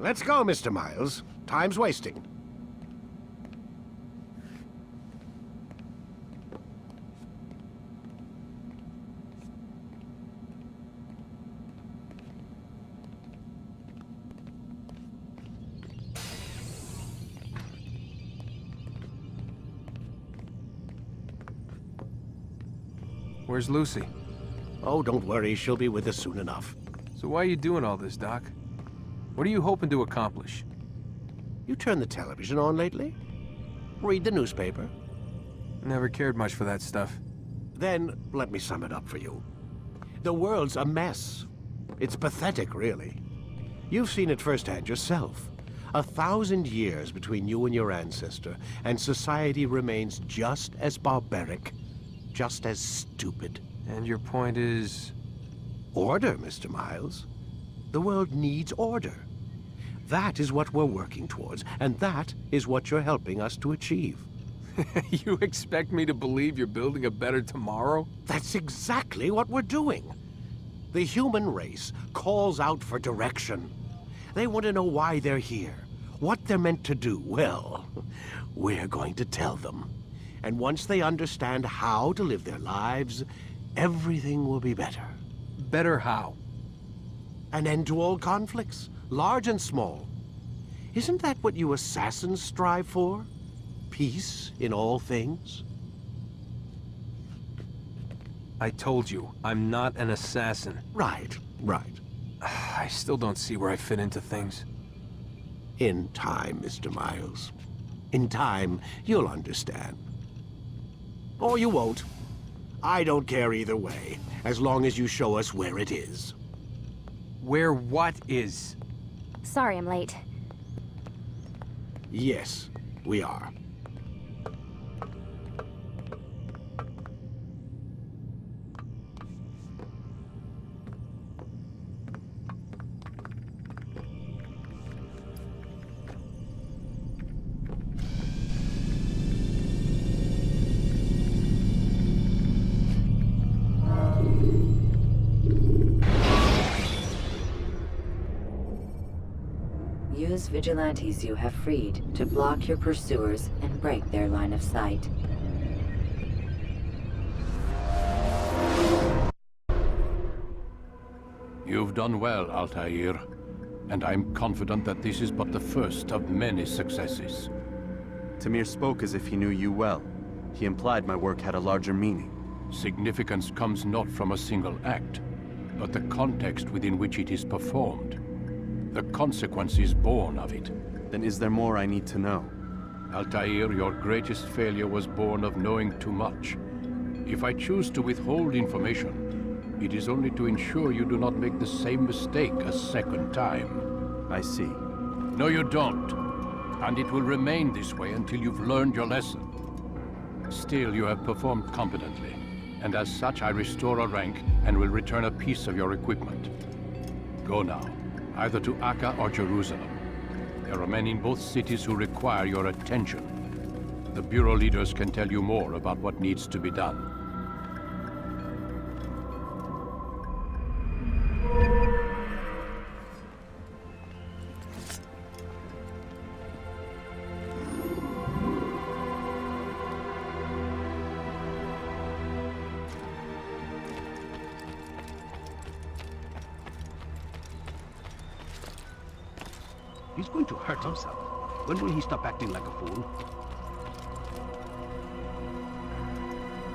Let's go, Mr. Miles. Time's wasting. Where's Lucy? Oh, don't worry. She'll be with us soon enough. So why are you doing all this, Doc? What are you hoping to accomplish? You turned the television on lately? Read the newspaper? Never cared much for that stuff. Then, let me sum it up for you. The world's a mess. It's pathetic, really. You've seen it firsthand yourself. 1,000 years between you and your ancestor, and society remains just as barbaric, just as stupid. And your point is? Order, Mr. Miles. The world needs order. That is what we're working towards, and that is what you're helping us to achieve. You expect me to believe you're building a better tomorrow? That's exactly what we're doing. The human race calls out for direction. They want to know why they're here, what they're meant to do. Well, we're going to tell them. And once they understand how to live their lives, everything will be better. Better how? An end to all conflicts, large and small. Isn't that what you assassins strive for? Peace in all things? I told you, I'm not an assassin. Right, right. I still don't see where I fit into things. In time, Mr. Miles. In time, you'll understand. Or you won't. I don't care either way, as long as you show us where it is. Where what is? Sorry I'm late. Yes, we are. Use vigilantes you have freed to block your pursuers and break their line of sight. You've done well, Altair, and I'm confident that this is but the first of many successes. Tamir spoke as if he knew you well. He implied my work had a larger meaning. Significance comes not from a single act, but the context within which it is performed. The consequences born of it. Then is there more I need to know? Altair, your greatest failure was born of knowing too much. If I choose to withhold information, it is only to ensure you do not make the same mistake a second time. I see. No, you don't. And it will remain this way until you've learned your lesson. Still, you have performed competently, and as such I restore a rank and will return a piece of your equipment. Go now. Either to Acre or Jerusalem. There are men in both cities who require your attention. The Bureau leaders can tell you more about what needs to be done. He's going to hurt himself. When will he stop acting like a fool?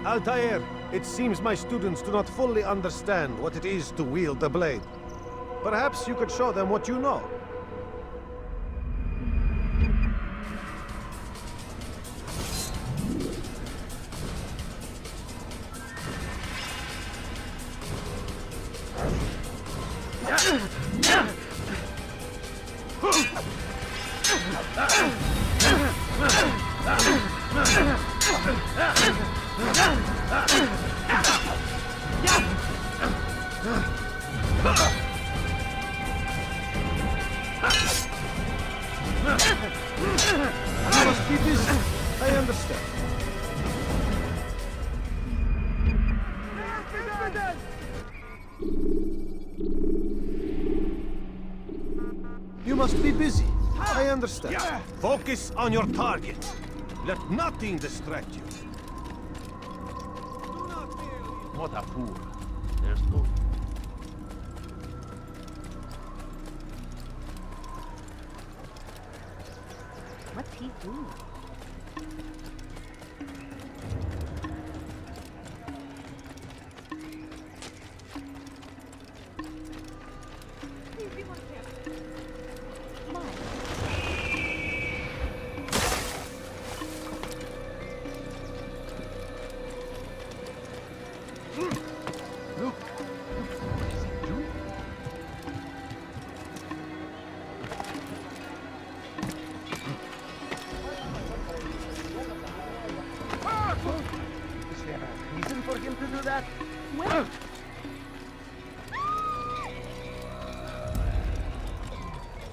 Altair, it seems my students do not fully understand what it is to wield the blade. Perhaps you could show them what you know. You must be busy. I understand. You must be busy. I understand. Focus on your target. Let nothing distract you. What a fool. There's no... What's he doing?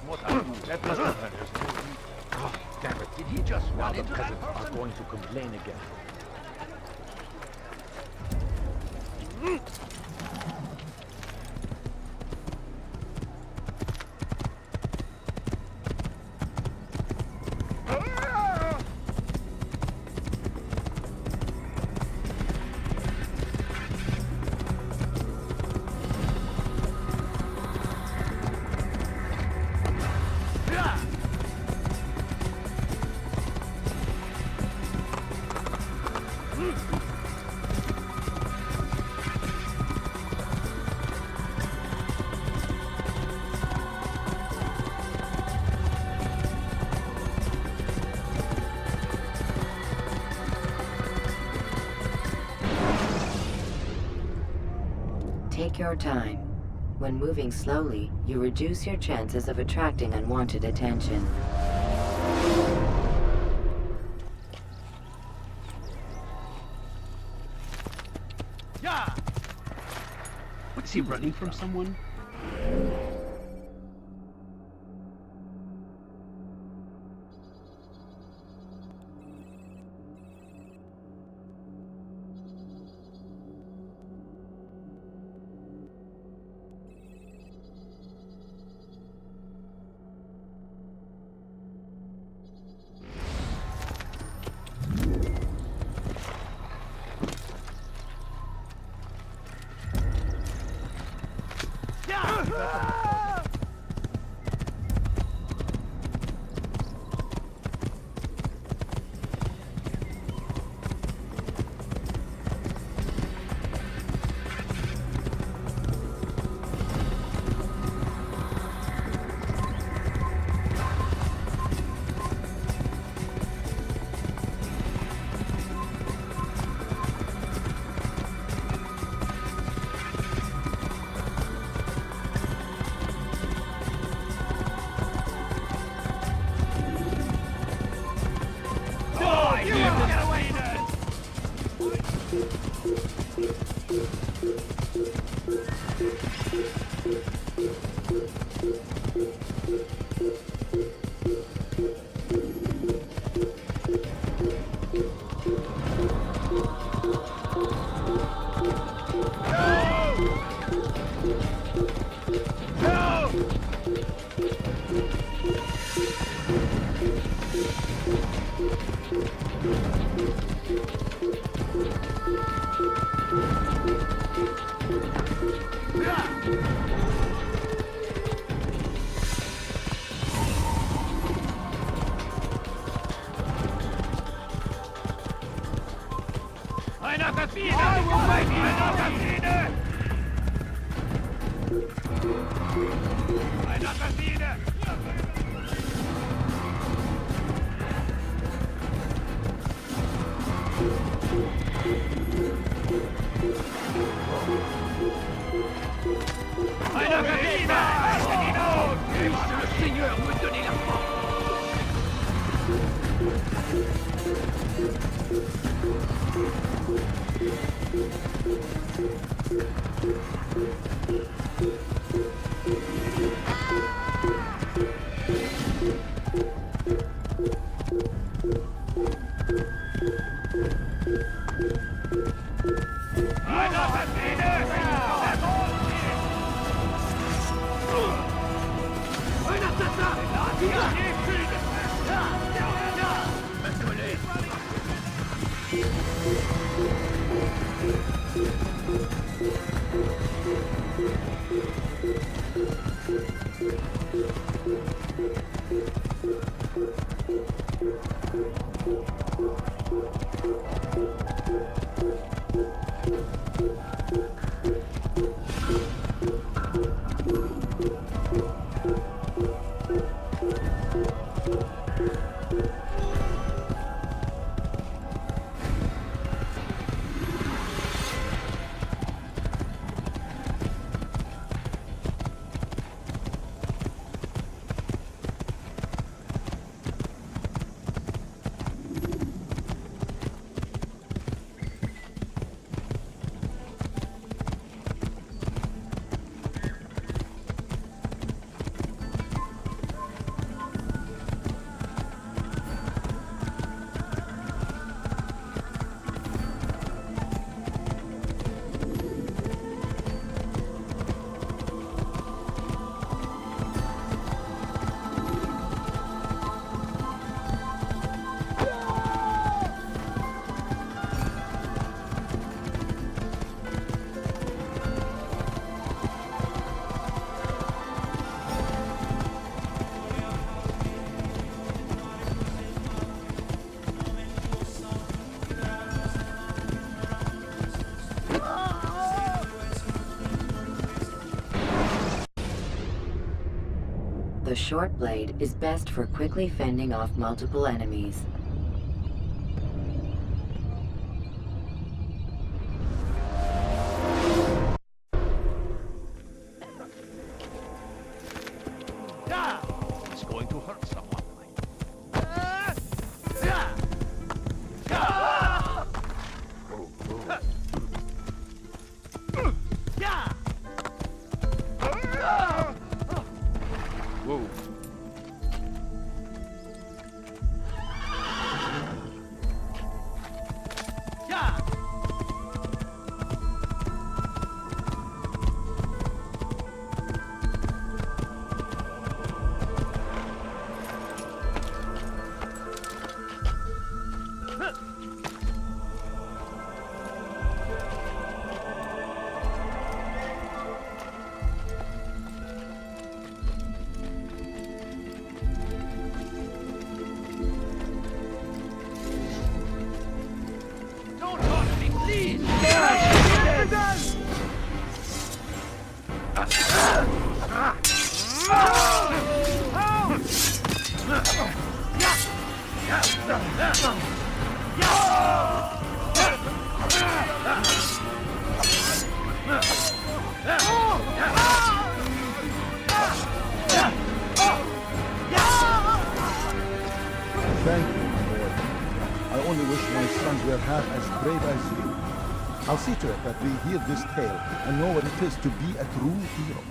What a fool. That must have hurt us. Oh, damn it. Did he just run into that person? Are going to complain again. Take your time. When moving slowly, you reduce your chances of attracting unwanted attention. Yeah! Was he running from someone? The short blade is best for quickly fending off multiple enemies. It's going to hurt someone. Whoa. Don't hurt me, please! Thank you, my lord. I only wish my sons were half as brave as you. I'll see to it that we hear this tale and know what it is to be a true hero.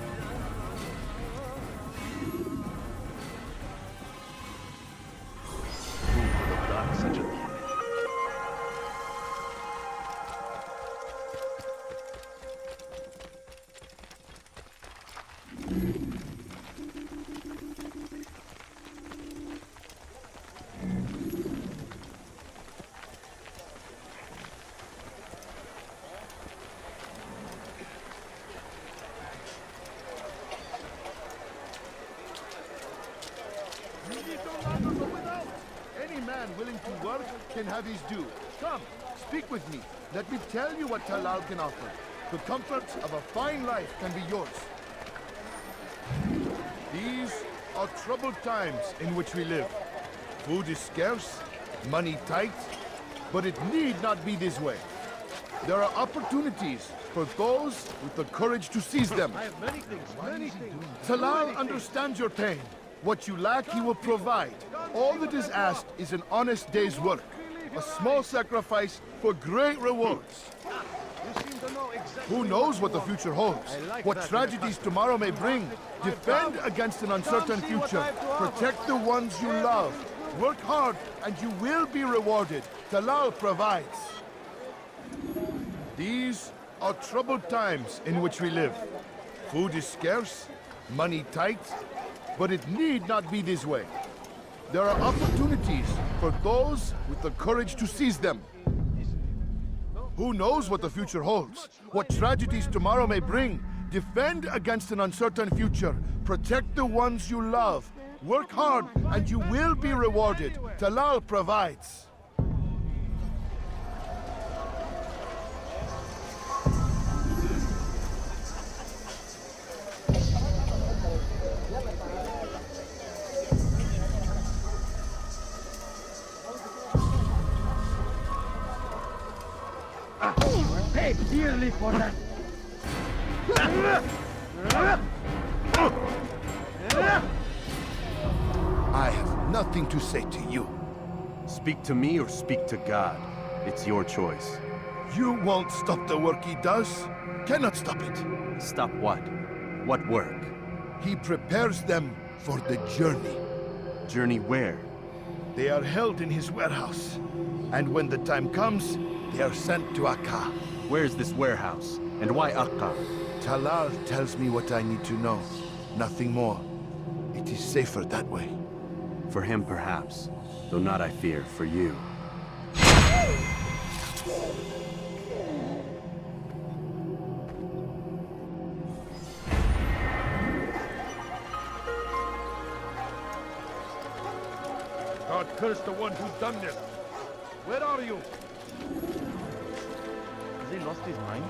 Who could have done such a thing? You need no longer go without. Any man willing to work can have his due. Come, speak with me. Let me tell you what Talal can offer. The comforts of a fine life can be yours. These are troubled times in which we live. Food is scarce, money tight, but it need not be this way. There are opportunities for those with the courage to seize them. I have many things. Talal understands your pain. What you lack, he will provide. All that is asked is an honest day's work. A small sacrifice for great rewards. Who knows what the future holds? What tragedies tomorrow may bring? Defend against an uncertain future. Protect the ones you love. Work hard and you will be rewarded. Talal provides. These are troubled times in which we live. Food is scarce, money tight, but it need not be this way. There are opportunities for those with the courage to seize them. Who knows what the future holds? What tragedies tomorrow may bring? Defend against an uncertain future. Protect the ones you love. Work hard, and you will be rewarded. Talal provides. Pay dearly for that. I have nothing to say to you. Speak to me or speak to God. It's your choice. You won't stop the work he does. Cannot stop it. Stop what? What work? He prepares them for the journey. Journey where? They are held in his warehouse. And when the time comes, they are sent to Acre. Where's this warehouse? And why Acre? Talal tells me what I need to know. Nothing more. It is safer that way. For him, perhaps. Though not, I fear, for you. God curse the one who's done this. Where are you? Has he lost his mind?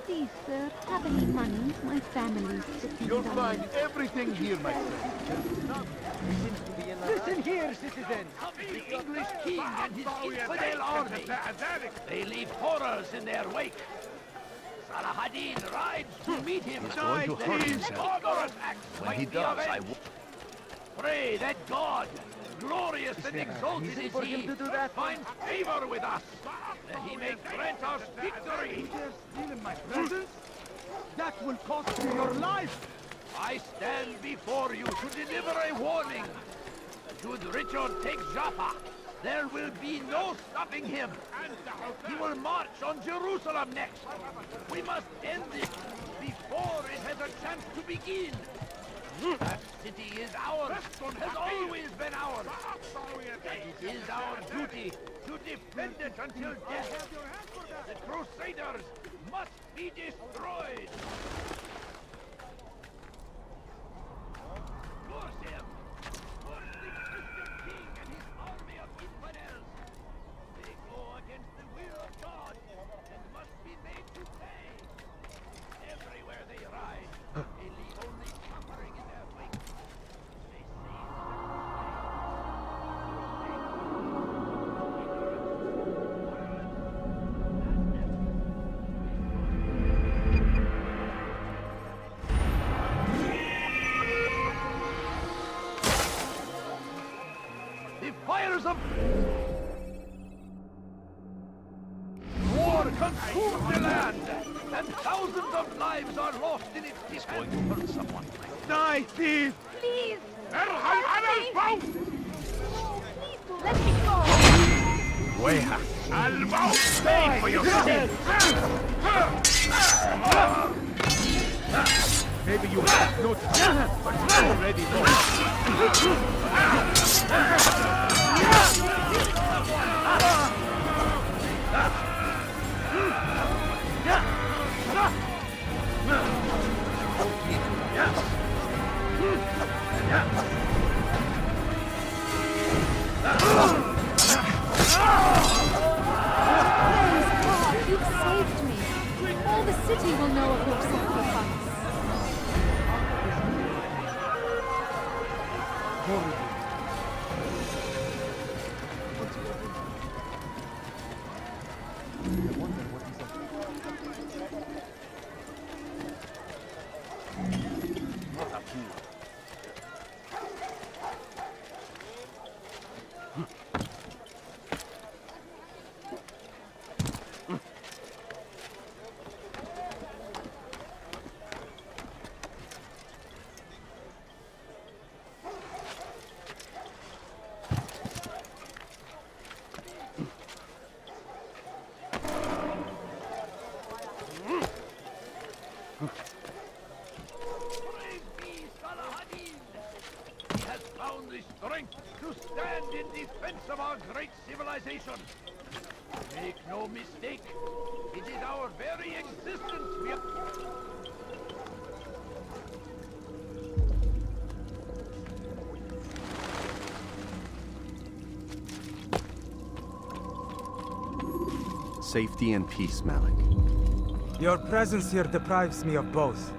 Please, sir, have any money? My family's sitting You'll down. find everything here, my friend. Listen here, citizen. The English king and his infidel army. They leave horrors in their wake. Salah-ad-Din rides to meet him. He's going to hurt himself. When he does, I will pray that God, glorious and exalted is he, finds favor with us, that he may grant us victory. Stealing my presents? That will cost you your life. I stand before you to deliver a warning. Should Richard take Jaffa, there will be no stopping him. He will march on Jerusalem next. We must end this before it has a chance to begin. That city is ours, has always been ours. It is our duty to defend it until death. The Crusaders must be destroyed. Force him! Force the Christian king and his army of infidels! They go against the will of God and must be made to pay. Everywhere they ride, they leave only suffering in their wake. They the fires of war consume the land, and thousands of lives are lost in its defense. He's going to hurt someone. Die, thief! Please! ارحل على الموت! No, please do let me go! Weha! الموت! Pay for your sins! Maybe you have no time, but you already know. You've saved me. All the city will know of your sacrifice. To stand in defense of our great civilization. Make no mistake, it is our very existence we are... Safety and peace, Malik. Your presence here deprives me of both.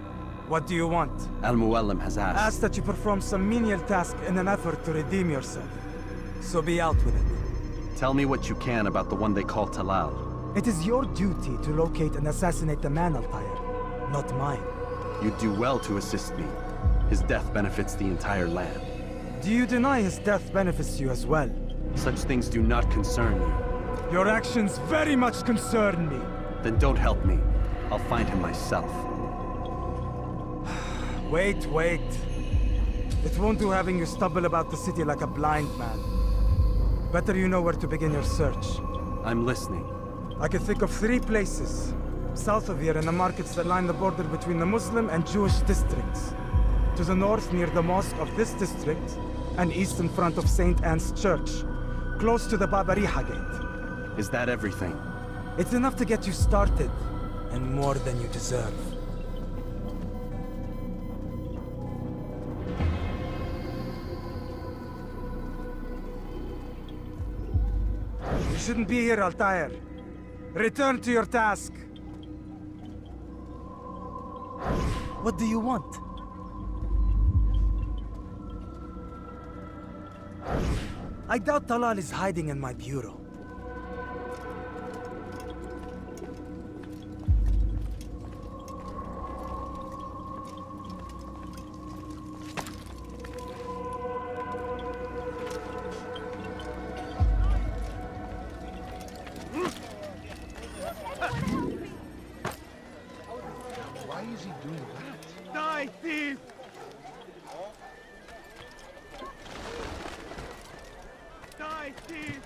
What do you want? Al-Muallim has asked... Asked that you perform some menial task in an effort to redeem yourself. So be out with it. Tell me what you can about the one they call Talal. It is your duty to locate and assassinate the man, Altair, not mine. You do well to assist me. His death benefits the entire land. Do you deny his death benefits you as well? Such things do not concern you. Your actions very much concern me. Then don't help me. I'll find him myself. Wait. It won't do having you stumble about the city like a blind man. Better you know where to begin your search. I'm listening. I can think of 3 places. South of here in the markets that line the border between the Muslim and Jewish districts. To the north near the mosque of this district, and east in front of St. Anne's Church, close to the Babariha Gate. Is that everything? It's enough to get you started, and more than you deserve. You shouldn't be here, Altair. Return to your task. What do you want? I doubt Talal is hiding in my bureau. Why is he doing that? Die, thief! Die, thief!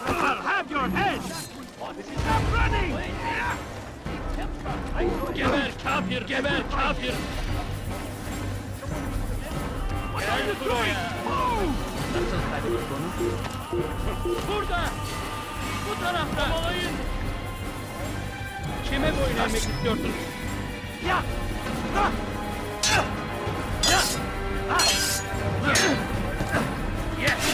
I'll have your head! Stop running! Geber kafir! Geber kafir! What are you doing? Move! Burada! Bu tarafta! Olayın! Kime boyun eğmek istiyorsunuz? Ya! Ya! Ya! Yes!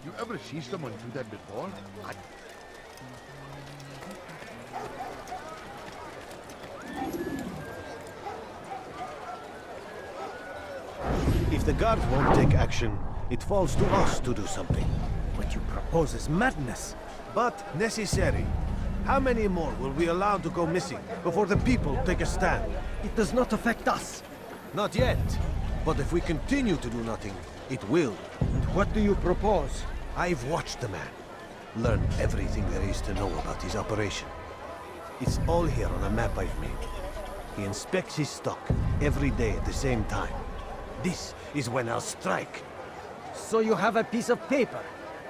You ever see someone do that before? If the guards won't take action, it falls to us to do something. What you propose is madness. But necessary. How many more will we allow to go missing before the people take a stand? It does not affect us. Not yet. But if we continue to do nothing, it will. And what do you propose? I've watched the man. Learned everything there is to know about his operation. It's all here on a map I've made. He inspects his stock every day at the same time. This is when I'll strike. So you have a piece of paper.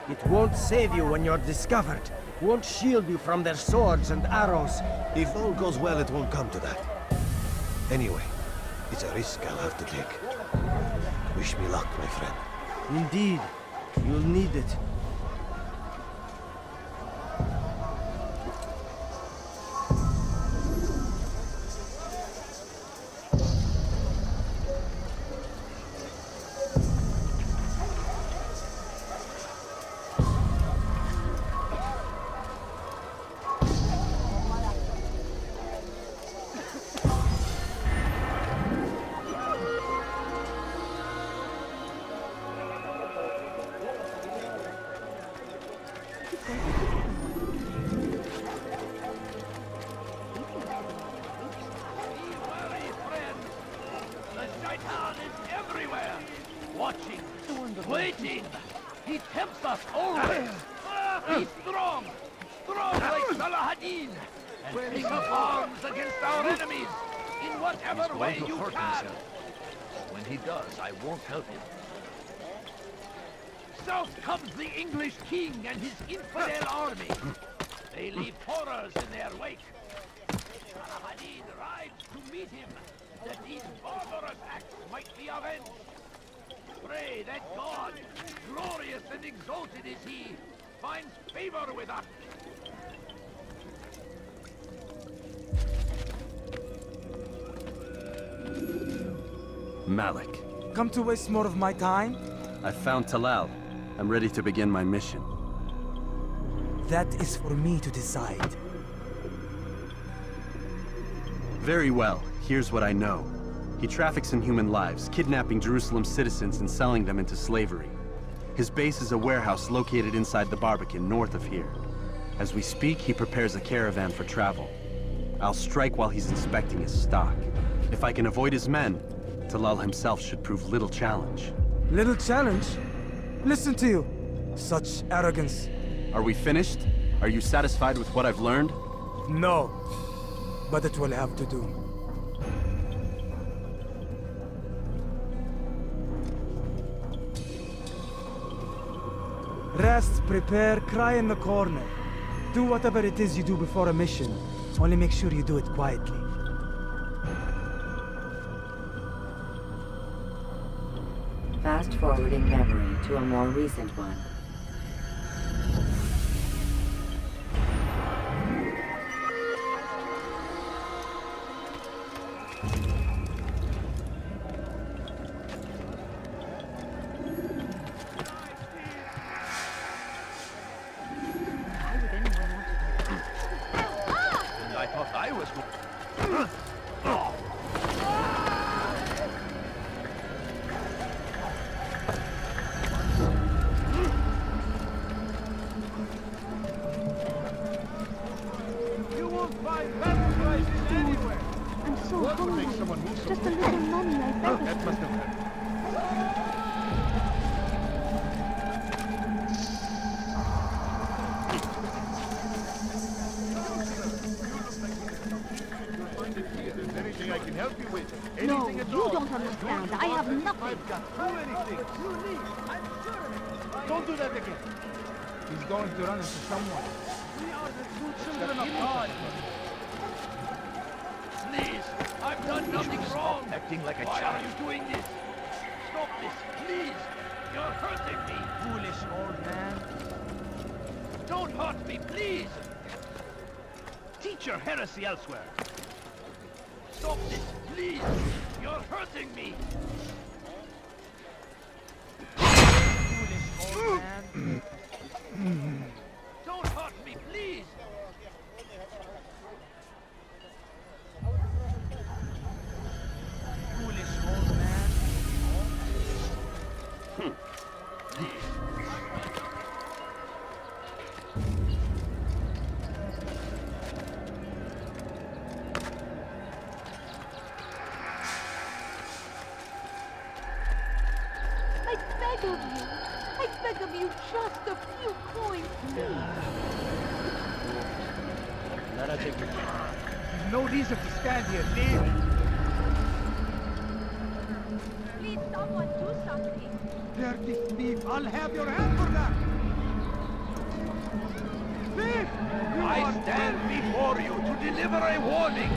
It won't save you when you're discovered. Won't shield you from their swords and arrows. If all goes well, it won't come to that. Anyway, it's a risk I'll have to take. Wish me luck, my friend. Indeed. You'll need it. Watching, waiting. He tempts us always. Be strong, strong like al-hakim, and take up arms against our enemies in whatever way you can. When he does, I won't help him. South comes the English king and his infidel army. They leave horrors in their wake. Al-hakim rides to meet him, that these barbarous acts might be avenged. Pray that God, glorious and exalted is he, finds favor with us. Malik. Come to waste more of my time? I found Talal. I'm ready to begin my mission. That is for me to decide. Very well. Here's what I know. He traffics in human lives, kidnapping Jerusalem citizens and selling them into slavery. His base is a warehouse located inside the Barbican, north of here. As we speak, he prepares a caravan for travel. I'll strike while he's inspecting his stock. If I can avoid his men, Talal himself should prove little challenge. Little challenge? Listen to you. Such arrogance. Are we finished? Are you satisfied with what I've learned? No. But it will have to do. Rest, prepare, cry in the corner. Do whatever it is you do before a mission. Only make sure you do it quietly. Fast-forwarding memory to a more recent one. Don't do that again. He's going to run into someone. We are the true children of God. Please, I've done nothing wrong. Acting like a Why child. are you doing this? Stop this, please. You're hurting me. Foolish old man. Don't hurt me, please. Teach your heresy elsewhere. Stop this, please. You're hurting me. of you. I beg of you, just a few coins, There's no reason to stand here, leave. please someone do something. Dirty thief, I'll have your hand for that. Thief! I stand before you to deliver a warning.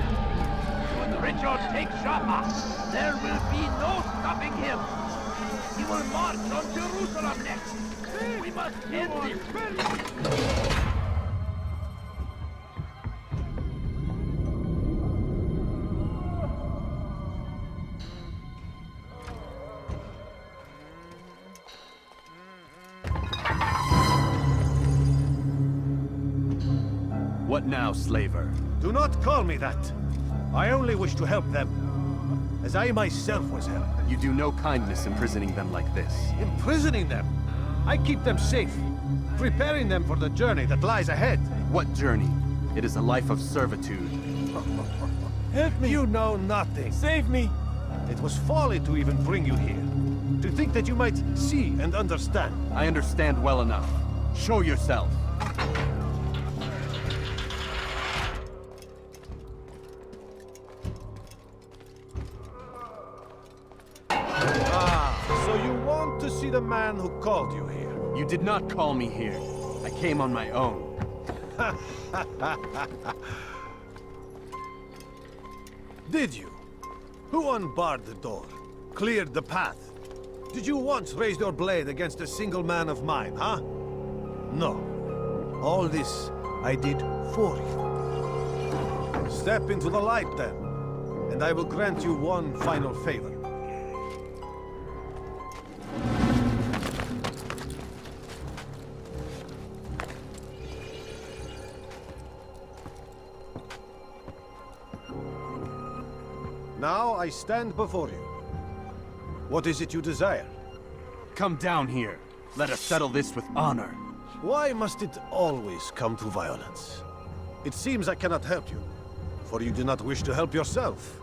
Should Richard take Jaffa, there will be no stopping him. He will march on Jerusalem next. We must end this. What now, slaver? Do not call me that. I only wish to help them, as I myself was helped. You do no kindness imprisoning them like this. Imprisoning them? I keep them safe, preparing them for the journey that lies ahead. What journey? It is a life of servitude. Help me! You know nothing. Save me! It was folly to even bring you here. To think that you might see and understand. I understand well enough. Show yourself. So you want to see the man who called you here? You did not call me here. I came on my own. Did you? Who unbarred the door? Cleared the path? Did you once raise your blade against a single man of mine, huh? No. All this I did for you. Step into the light then, and I will grant you one final favor. Now I stand before you. What is it you desire? Come down here. Let us settle this with honor. Why must it always come to violence? It seems I cannot help you, for you do not wish to help yourself.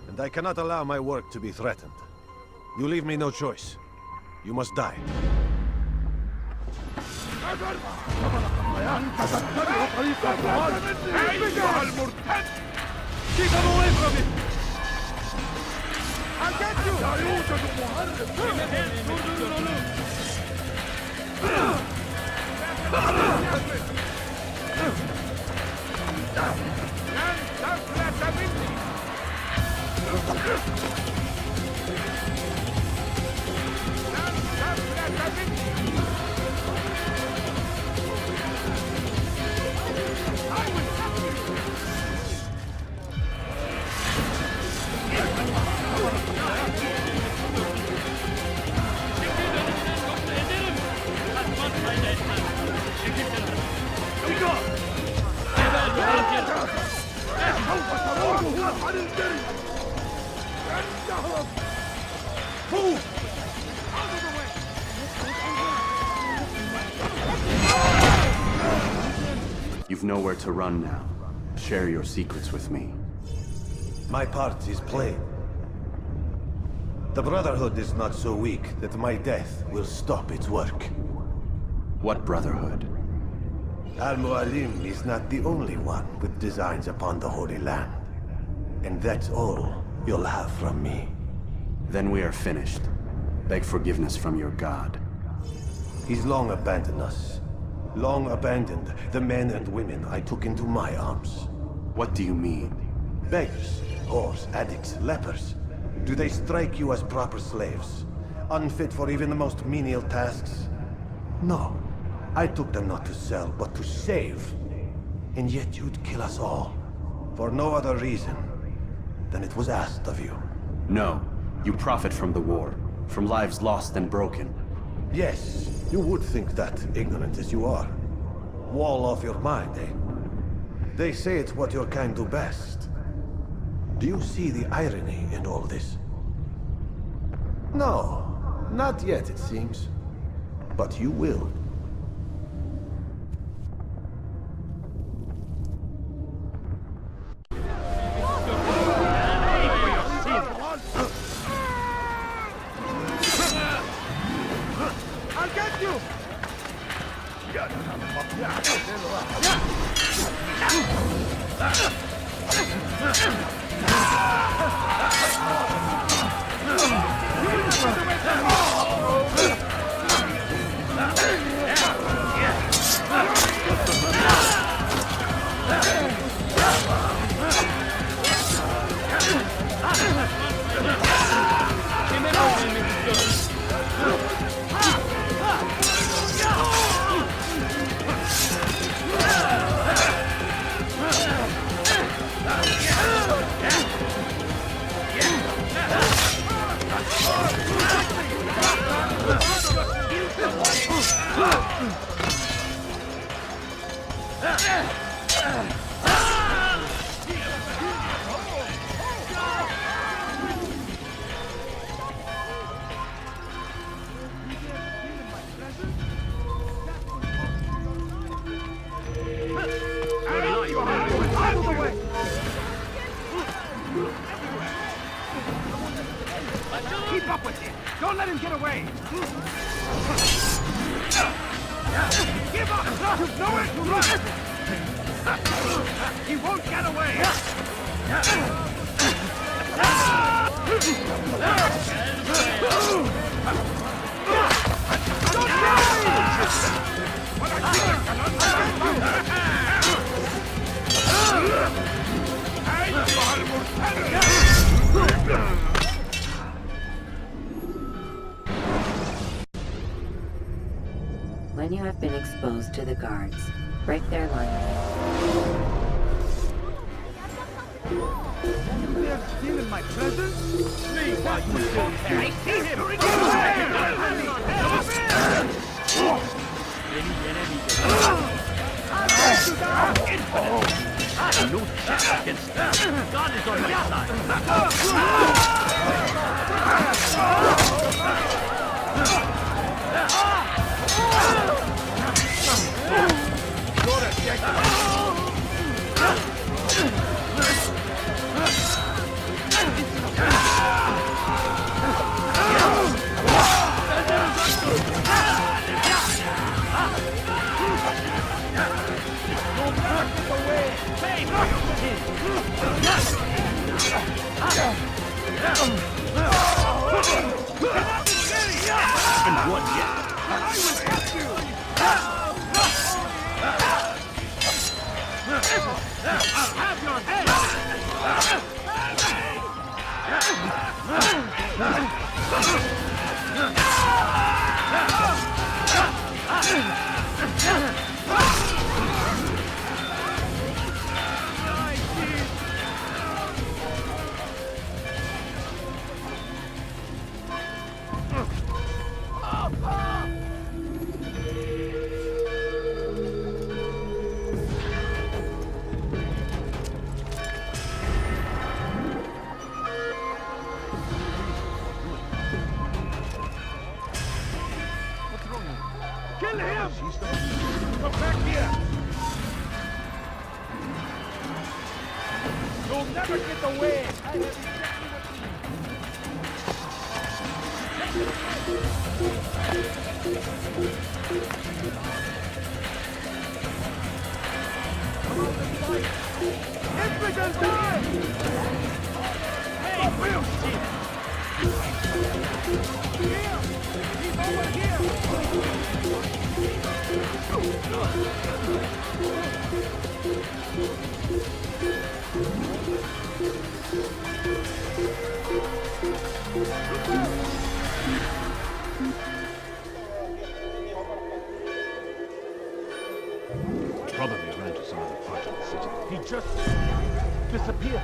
And I cannot allow my work to be threatened. You leave me no choice. You must die. Keep him away from me! I'll get you! You've nowhere to run now. Share your secrets with me. My part is plain. The Brotherhood is not so weak that my death will stop its work. What Brotherhood? Al-Mualim is not the only one with designs upon the Holy Land. And that's all you'll have from me. Then we are finished. Beg forgiveness from your god. He's long abandoned us. Long abandoned the men and women I took into my arms. What do you mean? Beggars, whores, addicts, lepers. Do they strike you as proper slaves? Unfit for even the most menial tasks? No. I took them not to sell, but to save. And yet you'd kill us all. For no other reason than it was asked of you. No. You profit from the war. From lives lost and broken. Yes, you would think that, ignorant as you are. Wall off your mind, eh? They say it's what your kind do best. Do you see the irony in all this? No, not yet, it seems. But you will. Keep up with him! Don't let him get away! Give up! There's nowhere to run! He won't get away! Don't When you have been exposed to the guards, break their line. They're stealing my presents? Leave while you still can. I see him! I'll take you down! No chance against them. God is on my Kill him! Come back here! You'll never get away! I have exactly what you need. Infidels die! Hey, real shit! Here! He's over here! Probably ran to some other part of the city. He just disappeared.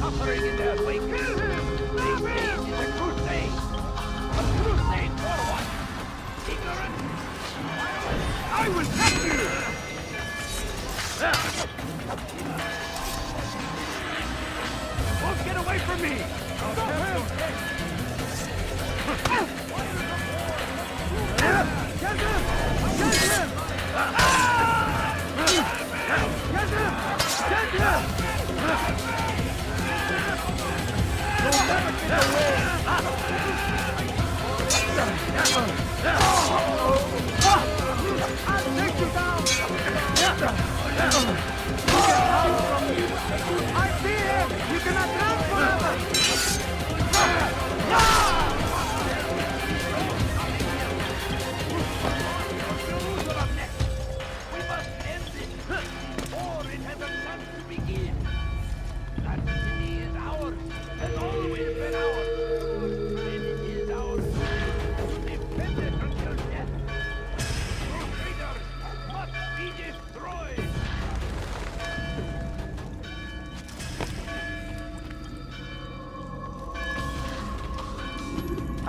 suffering in their wake. They say it is a crusade. A crusade for what? Ignorant? I will have you! Won't get away from me! Stop him! Get him! Get him! Get him! Get him! You'll never get away! I'll take you down! I see him! You cannot run forever!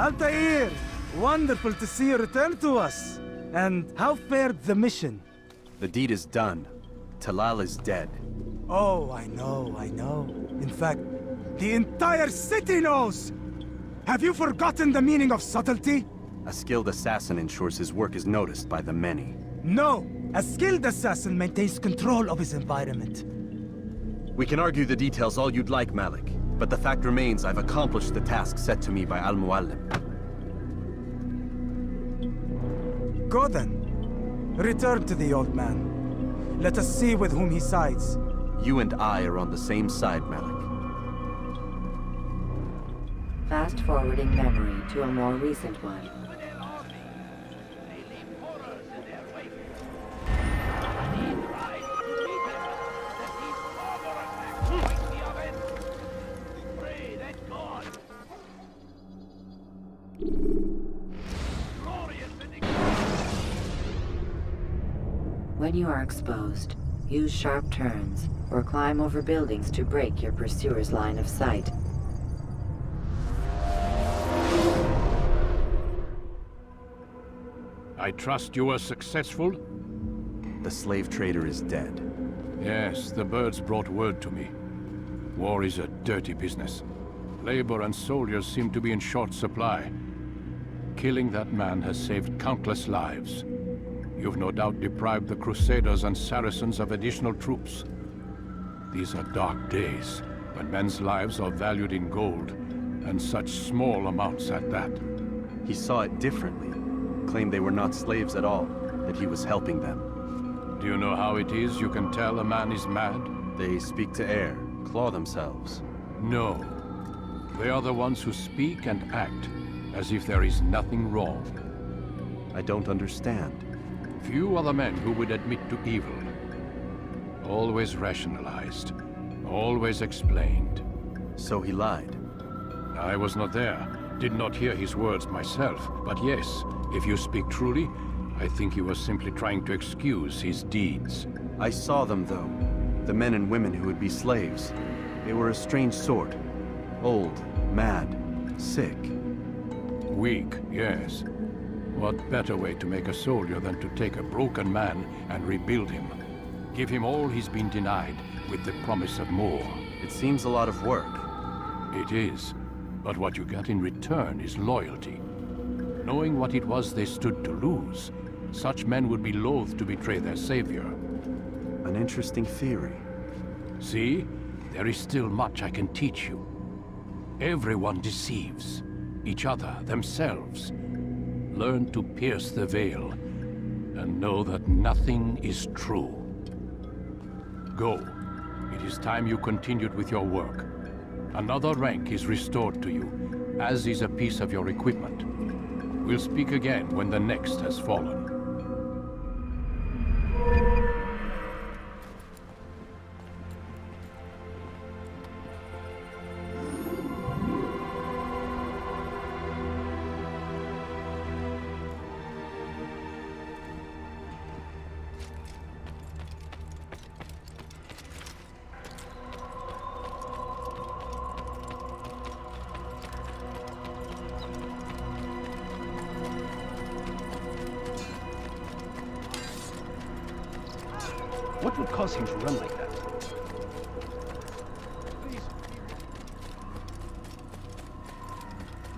Altair! Wonderful to see you return to us. And how fared the mission? The deed is done. Talal is dead. Oh, I know. In fact, the entire city knows! Have you forgotten the meaning of subtlety? A skilled assassin ensures his work is noticed by the many. No! A skilled assassin maintains control of his environment. We can argue the details all you'd like, Malik. But the fact remains I've accomplished the task set to me by Al-Muallim. Go then. Return to the old man. Let us see with whom he sides. You and I are on the same side, Malik. Fast-forwarding memory to a more recent one. When you are exposed, use sharp turns or climb over buildings to break your pursuer's line of sight. I trust you were successful? The slave trader is dead. Yes, the birds brought word to me. War is a dirty business. Labor and soldiers seem to be in short supply. Killing that man has saved countless lives. You've no doubt deprived the Crusaders and Saracens of additional troops. These are dark days, when men's lives are valued in gold, and such small amounts at that. He saw it differently. Claimed they were not slaves at all, that he was helping them. Do you know how it is you can tell a man is mad? They speak to air, claw themselves. No. They are the ones who speak and act as if there is nothing wrong. I don't understand. Few are the men who would admit to evil. Always rationalized. Always explained. So he lied? I was not there. Did not hear his words myself. But yes, if you speak truly, I think he was simply trying to excuse his deeds. I saw them, though. The men and women who would be slaves. They were a strange sort. Old, mad, sick. Weak, yes. What better way to make a soldier than to take a broken man and rebuild him? Give him all he's been denied, with the promise of more. It seems a lot of work. It is. But what you get in return is loyalty. Knowing what it was they stood to lose, such men would be loath to betray their savior. An interesting theory. See? There is still much I can teach you. Everyone deceives. Each other, themselves. Learn to pierce the veil, and know that nothing is true. Go. It is time you continued with your work. Another rank is restored to you, as is a piece of your equipment. We'll speak again when the next has fallen. What would cause him to run like that?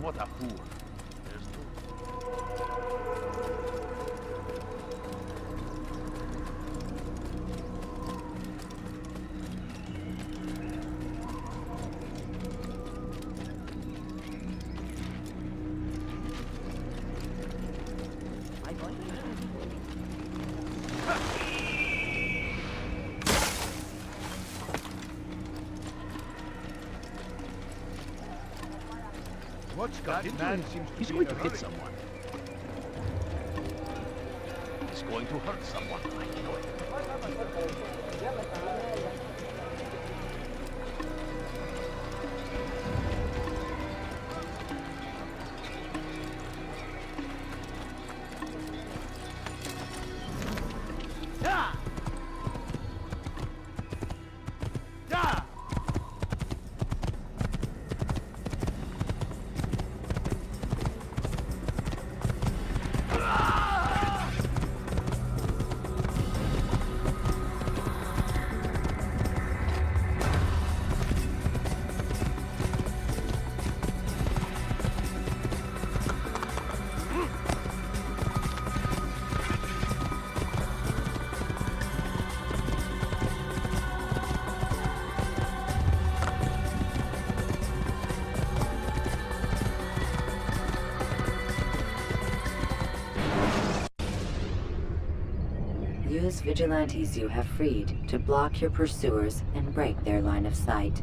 What a fool. That man seems to He's going to hit someone. He's going to hurt someone. I know it. Use vigilantes you have freed to block your pursuers and break their line of sight.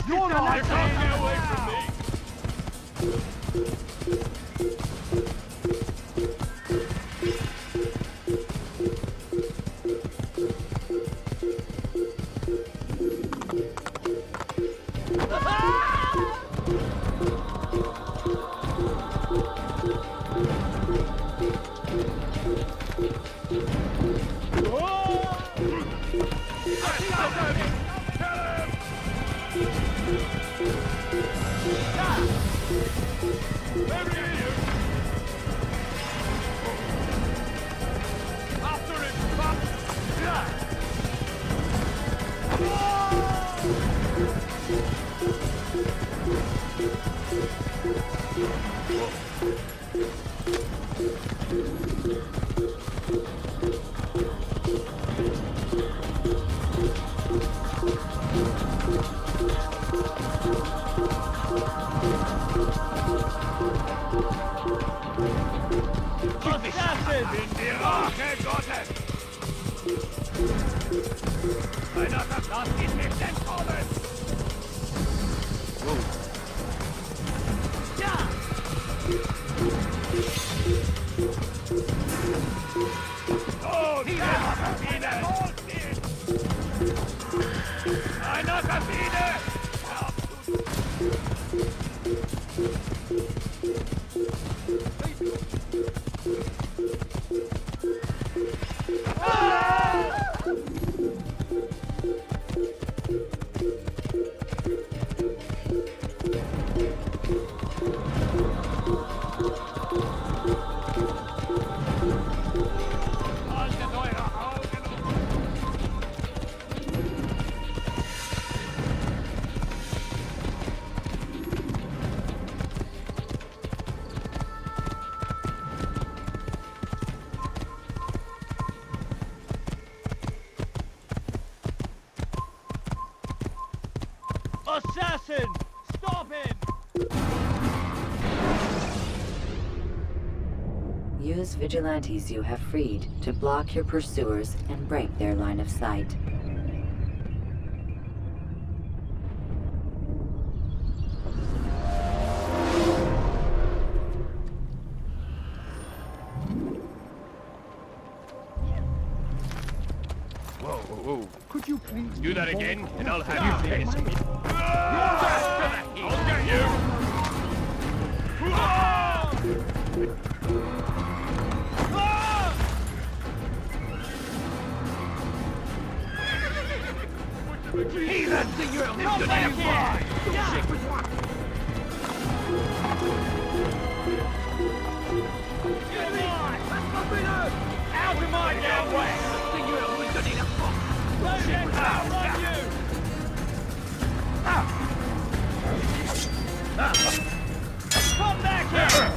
You're not getting away from me! Assassin! Stop him! Use vigilantes you have freed to block your pursuers and break their line of sight. Whoa. Could you please Do that again, and I'll have you face me. I'll get you! Heathen! Come back here! Out of my damn way! Come back here!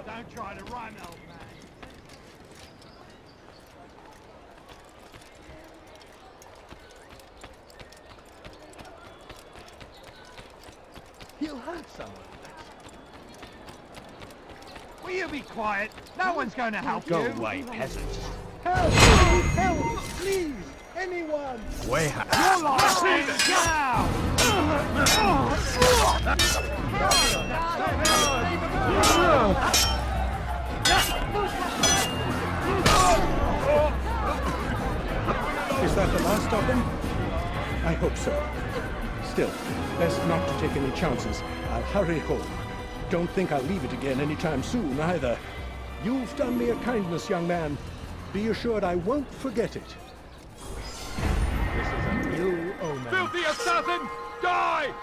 Don't try to run, old man. He'll hurt someone. Will you be quiet? No one's going to help Go you. away, peasant. Help! Help! Please! Anyone! Way Your life ends now! Is that the last of them? I hope so. Still, best not to take any chances. I'll hurry home. Don't think I'll leave it again anytime soon, either. You've done me a kindness, young man. Be assured I won't forget it. This is a new omen. Filthy assassin! Die!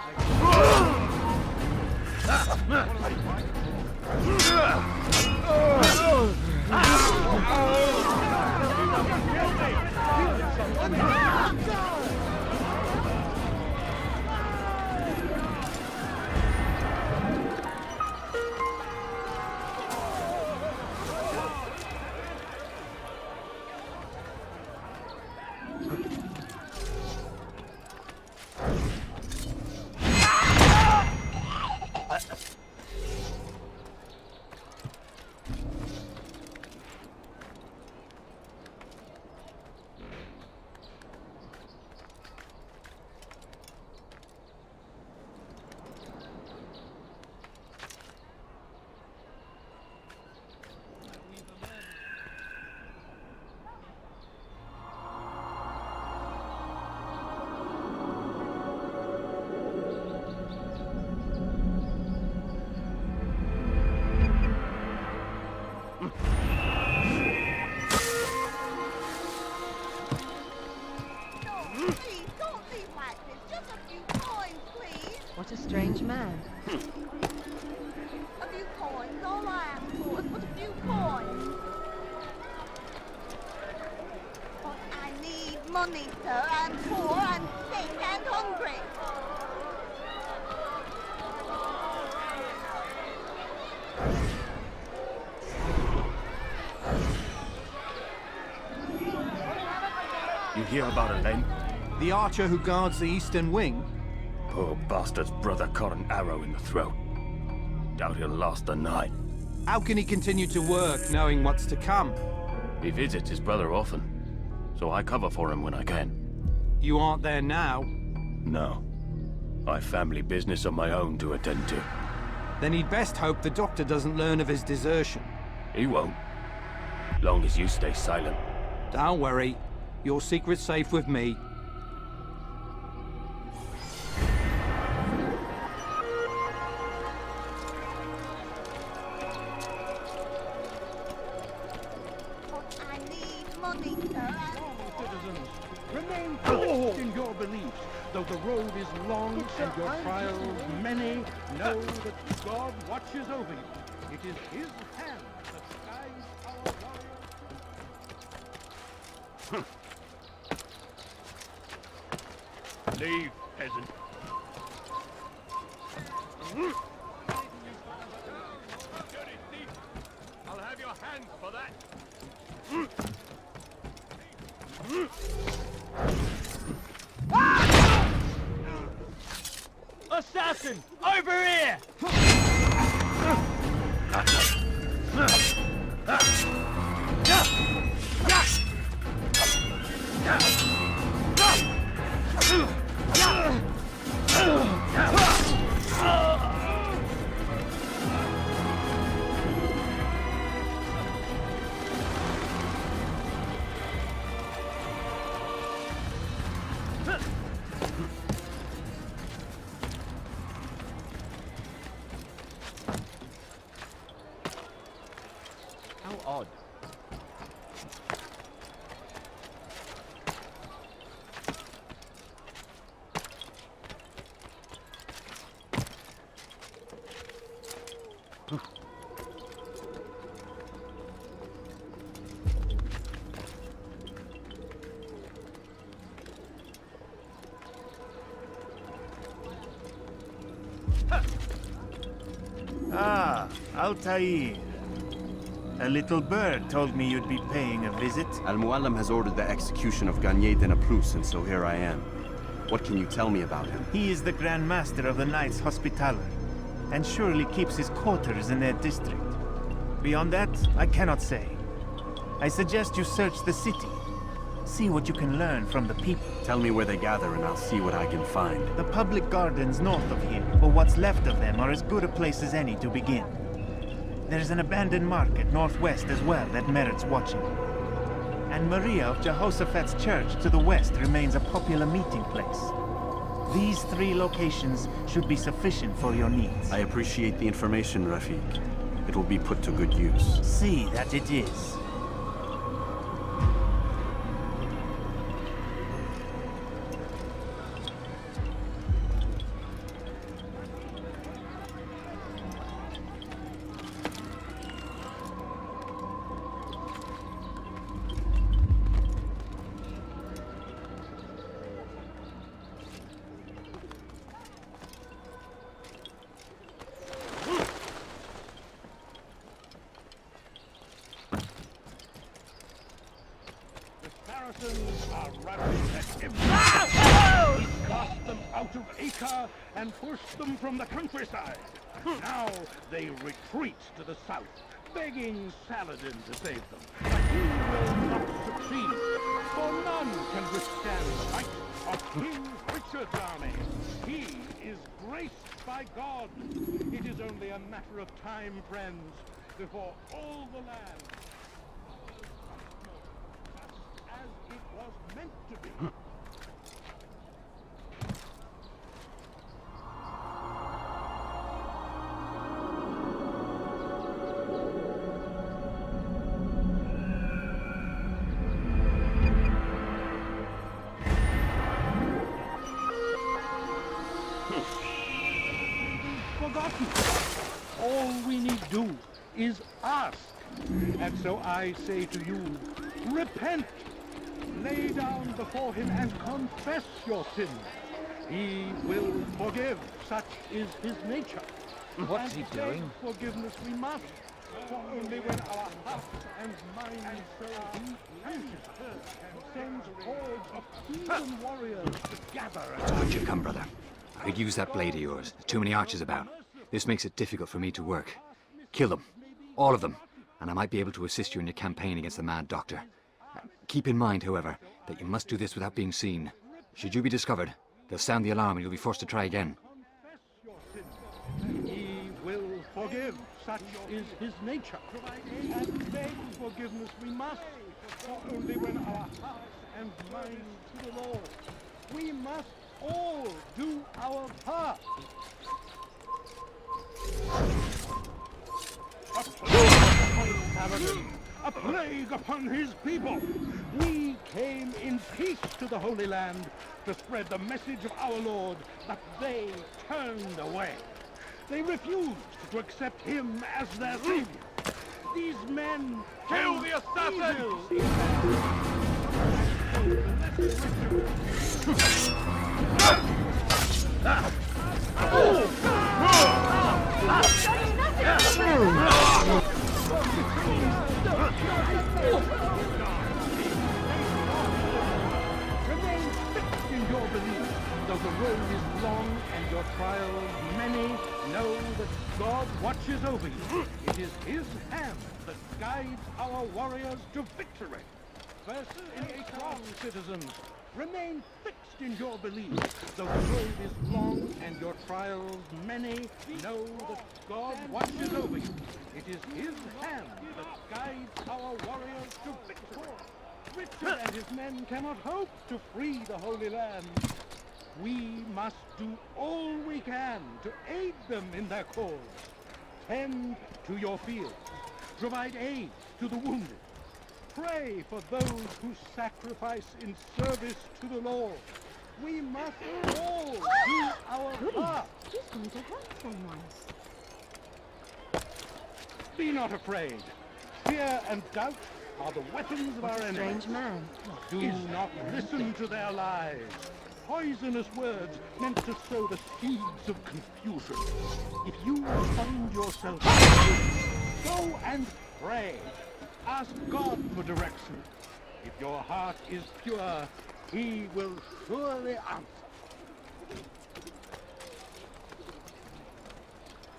What a strange man. A few coins, all I ask for is but a few coins. But I need money, sir. I'm poor, I'm sick and hungry. You hear about her then? The archer who guards the eastern wing? Poor bastard's brother caught an arrow in the throat. Doubt he'll last the night. How can he continue to work, knowing what's to come? He visits his brother often, so I cover for him when I can. You aren't there now? No. I've family business of my own to attend to. Then he'd best hope the doctor doesn't learn of his desertion. He won't. Long as you stay silent. Don't worry. Your secret's safe with me. Remain fixed in your beliefs. Though the road is long and your trials many, know that God watches over you. It is His hand that guides our warriors. Leave, peasant. I'll have your hands for that. Assassin! Over here! How odd. Ah, Ah, Altair. A little bird told me you'd be paying a visit. Al-Muallim has ordered the execution of Garnier de Nablus, and so here I am. What can you tell me about him? He is the Grand Master of the Knights Hospitaller, and surely keeps his quarters in their district. Beyond that, I cannot say. I suggest you search the city. See what you can learn from the people. Tell me where they gather and I'll see what I can find. The public gardens north of here, or what's left of them, are as good a place as any to begin. There's an abandoned market northwest as well that merits watching. And Maria of Jehoshaphat's church to the west remains a popular meeting place. These 3 locations should be sufficient for your needs. I appreciate the information, Rafiq. It will be put to good use. See that it is. Are ravaged at him. He cast them out of Acre and pushed them from the countryside. Now they retreat to the south, begging Saladin to save them. But he will not succeed, for none can withstand the might of King Richard's army. He is graced by God. It is only a matter of time, friends, before all the land as it was meant to be. Forgotten. All we need do is ask. And so I say to you, repent. Lay down before him and confess your sin. He will forgive. Such is his nature. What's he doing? Forgiveness we must. For only when our hearts and minds so deep and sends hordes of heathen warriors to gather. Would you come, brother? I could use that blade of yours. There's too many archers about. This makes it difficult for me to work. Kill them. All of them. And I might be able to assist you in your campaign against the Mad Doctor. Keep in mind, however, that you must do this without being seen. Should you be discovered, they'll sound the alarm and you'll be forced to try again. He will forgive. Such is his nature. And beg forgiveness we must. For only when our hearts and minds to the Lord. We must all do our part. A plague upon Saladin, a plague upon his people. We came in peace to the Holy Land to spread the message of our Lord, but they turned away. They refused to accept him as their savior. These men kill the assassins! Remain fixed in your belief, though the road is long and your trials many. Know that God watches over you. It is his hand that guides our warriors to victory. First in Acre, citizens, remain fixed in your belief, though the road is long and your trials many. Know that God watches over you. It is his hand that guides our warriors to victory. Richard and his men cannot hope to free the Holy Land. We must do all we can to aid them in their cause. Tend to your fields. Provide aid to the wounded. Pray for those who sacrifice in service to the Lord. We must all do our part. He's going to hurt someone. Be not afraid. Fear and doubt are the weapons of our enemies. Strange man. Do not listen to their lies. poisonous words meant to sow the seeds of confusion. If you find yourself confused, go and pray. Ask God for direction. If your heart is pure, He will surely answer.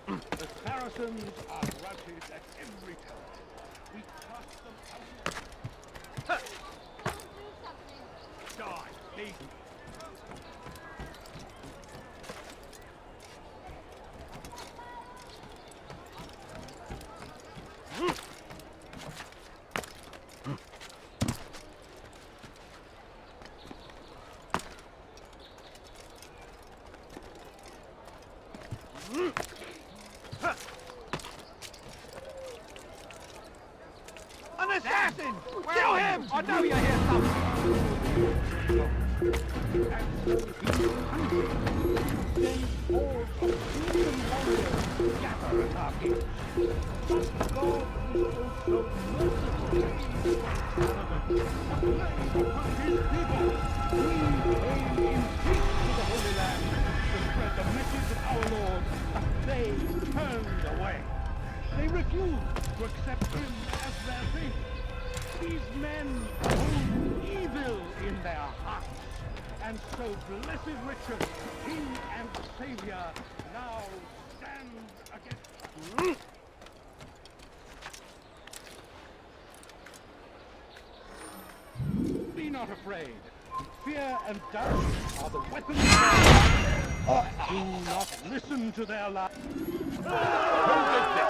The Saracens are routed at every turn. We cast them out. Die, thief! An assassin! Kill him! I know you're here somewhere! Then all of human warriors gather at our gates. But God is also merciful. Upon His people, we came in peace to the Holy Land to spread the message of our Lord, but they turned away. They refused to accept Him as their Savior. These men hold evil in their hearts. And so blessed Richard, King and Savior, now stands against... Be not afraid. Fear and doubt are the weapons of our... Do not listen to their lies. Who did this?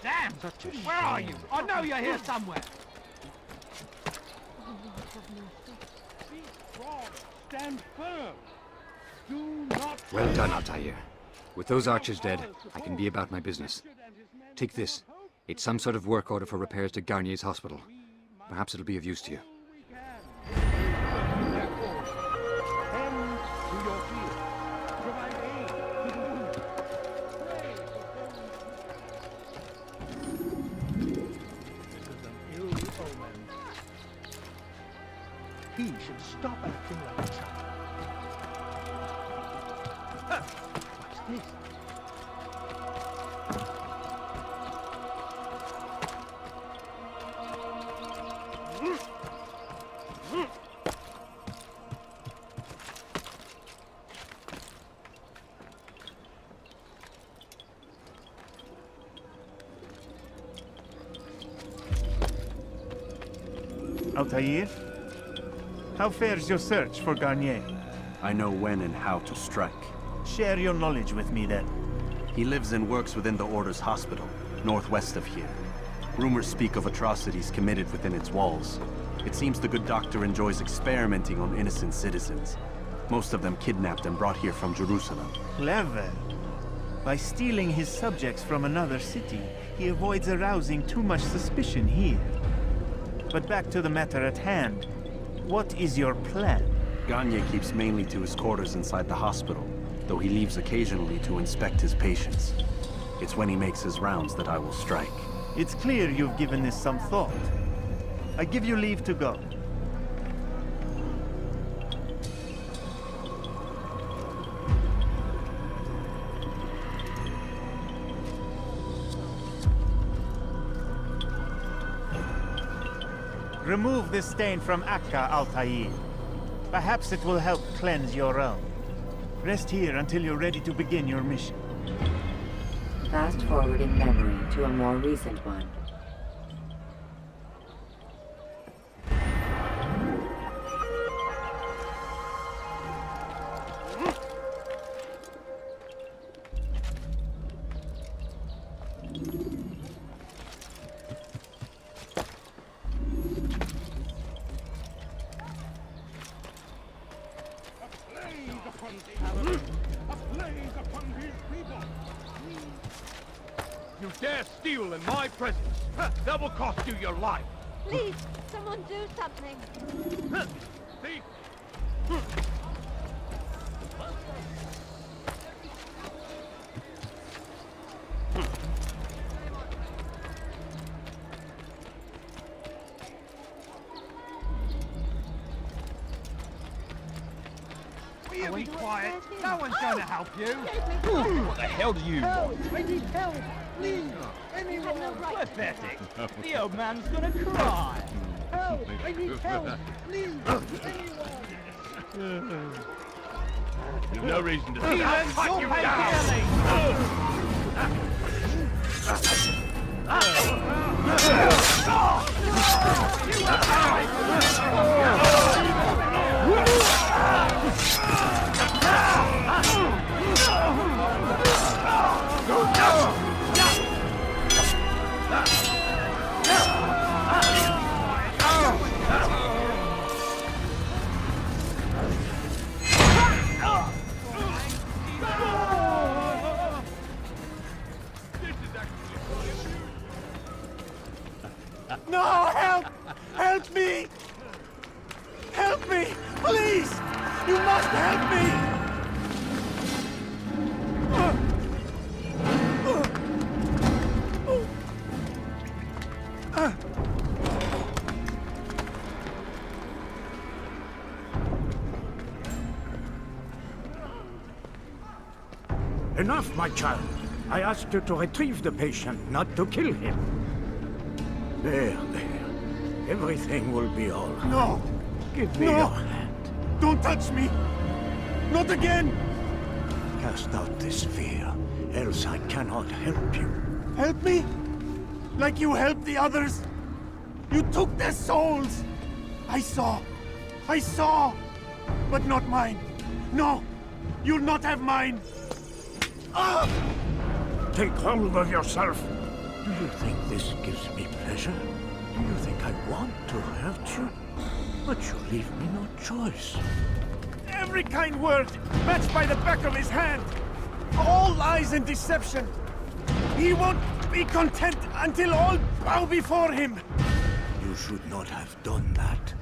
Damn! Where are you? I know you're here somewhere! Be strong. Stand firm. Do not... Well done, Altair. With those archers dead, I can be about my business. Take this. It's some sort of work order for repairs to Garnier's hospital. Perhaps it'll be of use to you. He should stop acting like a child. What's this? Altair? How fares your search for Garnier? I know when and how to strike. Share your knowledge with me then. He lives and works within the Order's hospital, northwest of here. Rumors speak of atrocities committed within its walls. It seems the good doctor enjoys experimenting on innocent citizens. Most of them kidnapped and brought here from Jerusalem. Clever. By stealing his subjects from another city, he avoids arousing too much suspicion here. But back to the matter at hand. What is your plan? Garnier keeps mainly to his quarters inside the hospital, though he leaves occasionally to inspect his patients. It's when he makes his rounds that I will strike. It's clear you've given this some thought. I give you leave to go. Remove this stain from Acre, Altair. Perhaps it will help cleanse your own. Rest here until you're ready to begin your mission. Fast-forwarding memory to a more recent one. You dare steal in my presence! That will cost you your life! Please, someone do something. Thief! Will you be quiet? No one's going to help you. What the hell do you want? I need help. Please. Anyone. Pathetic. The old man's going to cry. Help. I need help. Please. Anyone. There's no reason to He I'll learns cut you'll you pay No, help! Help me! Help me! Please! You must help me! Enough, my child. I asked you to retrieve the patient, not to kill him. There. Everything will be all right. No! Give me No! your hand. Don't touch me! Not again! Cast out this fear, else I cannot help you. Help me? Like you helped the others? You took their souls! I saw! But not mine! No! You'll not have mine! Ah! Take hold of yourself. Do you think this gives me pleasure? Do you think I want to hurt you? But you leave me no choice. Every kind word matched by the back of his hand! All lies and deception! He won't be content until all bow before him! You should not have done that.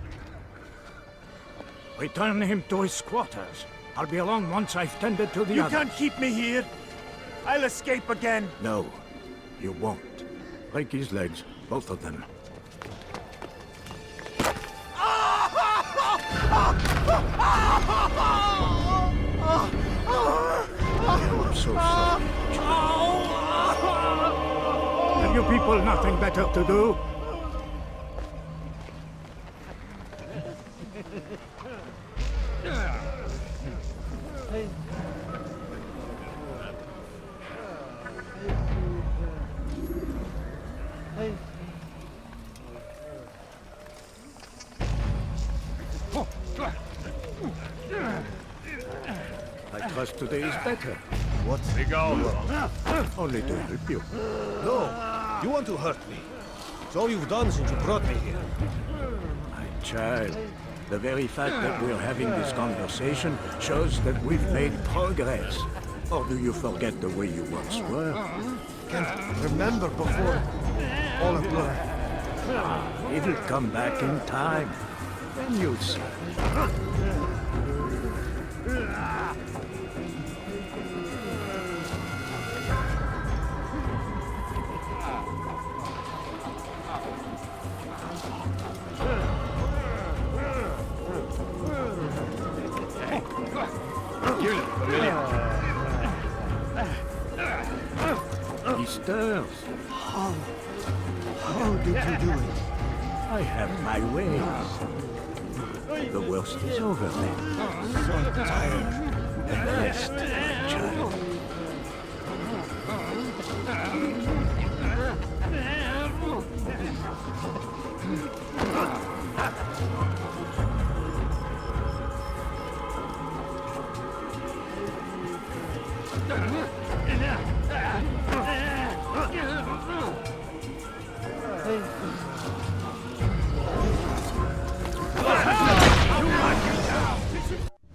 Return him to his quarters. I'll be along once I've tended to the You others. can't keep me here! I'll escape again! No, you won't. Break his legs, both of them. I'm so sorry. Have you people nothing better to do? I trust today is better. What? Only to help you. No, you want to hurt me. It's all you've done since you brought me here. My child, the very fact that we're having this conversation shows that we've made progress. Or do you forget the way you once were? Can't remember before all I've learned. It'll come back in time. Then you'll see. He stirs. How did you do it? I have my ways. The worst is over then. So tired. Rest, my child.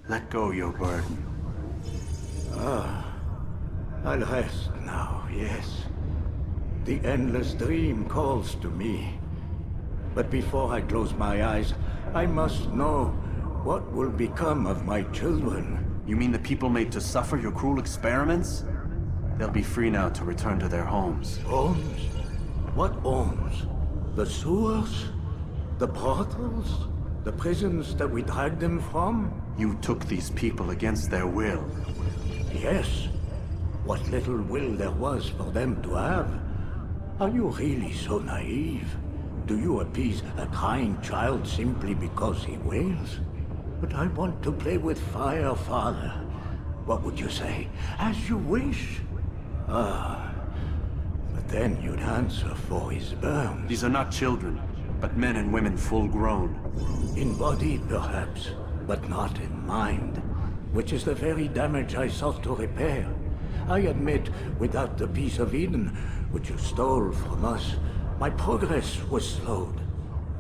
Let go your burden. Ah, I'll rest now, yes. The endless dream calls to me. But before I close my eyes, I must know what will become of my children. You mean the people made to suffer your cruel experiments? They'll be free now to return to their homes. Homes? What homes? The sewers? The brothels? The prisons that we dragged them from? You took these people against their will. Yes. What little will there was for them to have. Are you really so naive? Do you appease a crying child simply because he wails? But I want to play with fire, Father. What would you say? As you wish. Ah. But then you'd answer for his burns. These are not children, but men and women full grown. In body, perhaps, but not in mind. Which is the very damage I sought to repair. I admit, without the piece of Eden, which you stole from us, my progress was slowed.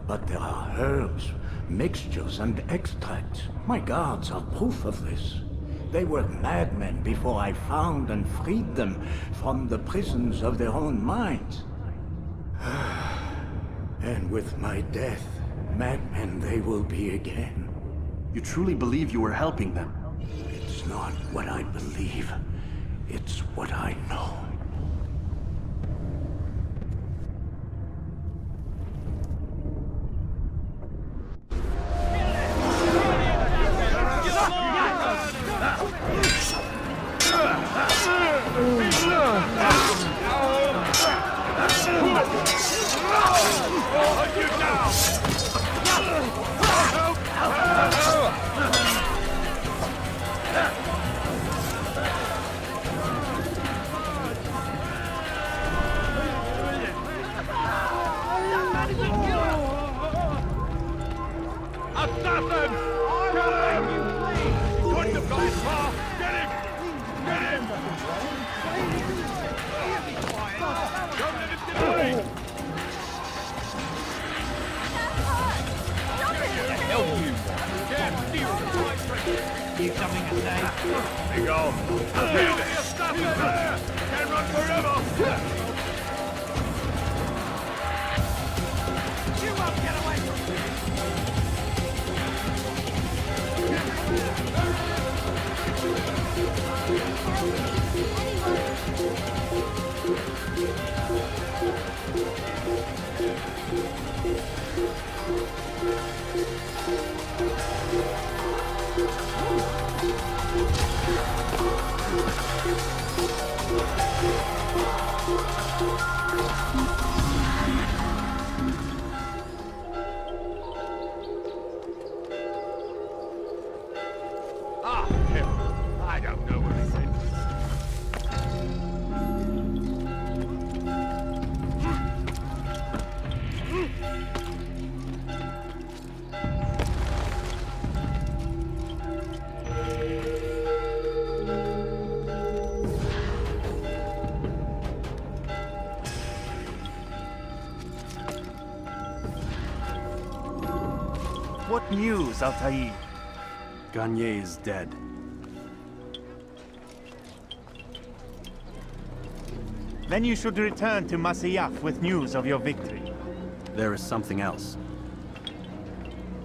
But there are herbs, mixtures, and extracts. My guards are proof of this. They were madmen before I found and freed them from the prisons of their own minds. And with my death, madmen they will be again. You truly believe you were helping them? It's not what I believe. It's what I know. You've something to say? Be gone. Stop it! Can't run forever! You won't get away from me! Ah, hell, I don't know where he went. What news, Altair? Garnier is dead. Then you should return to Masyaf with news of your victory. There is something else.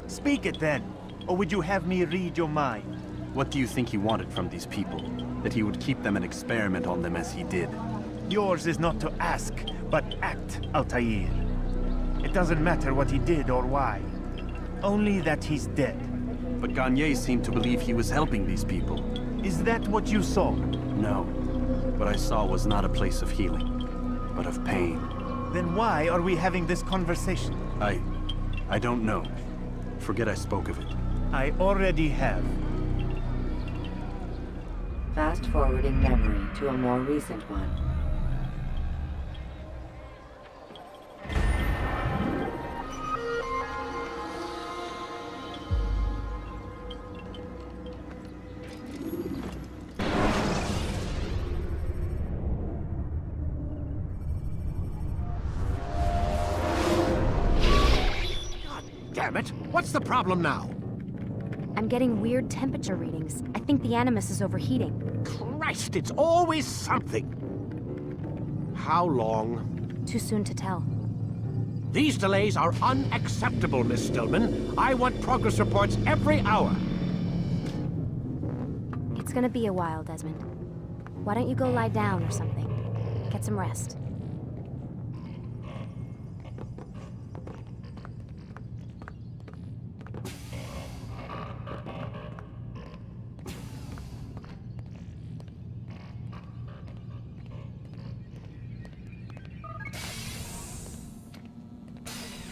Speak it then, or would you have me read your mind? What do you think he wanted from these people? That he would keep them and experiment on them as he did? Yours is not to ask, but act, Altair. It doesn't matter what he did or why. Only that he's dead. But Garnier seemed to believe he was helping these people. Is that what you saw? No. What I saw was not a place of healing, but of pain. Then why are we having this conversation? I don't know. Forget I spoke of it. I already have. Fast-forwarding memory to a more recent one. Damn it! What's the problem now? I'm getting weird temperature readings. I think the Animus is overheating. Christ, it's always something! How long? Too soon to tell. These delays are unacceptable, Miss Stillman. I want progress reports every hour. It's gonna be a while, Desmond. Why don't you go lie down or something? Get some rest.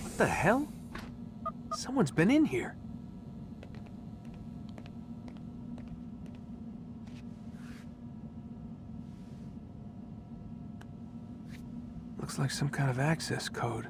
What the hell? Someone's been in here. Looks like some kind of access code.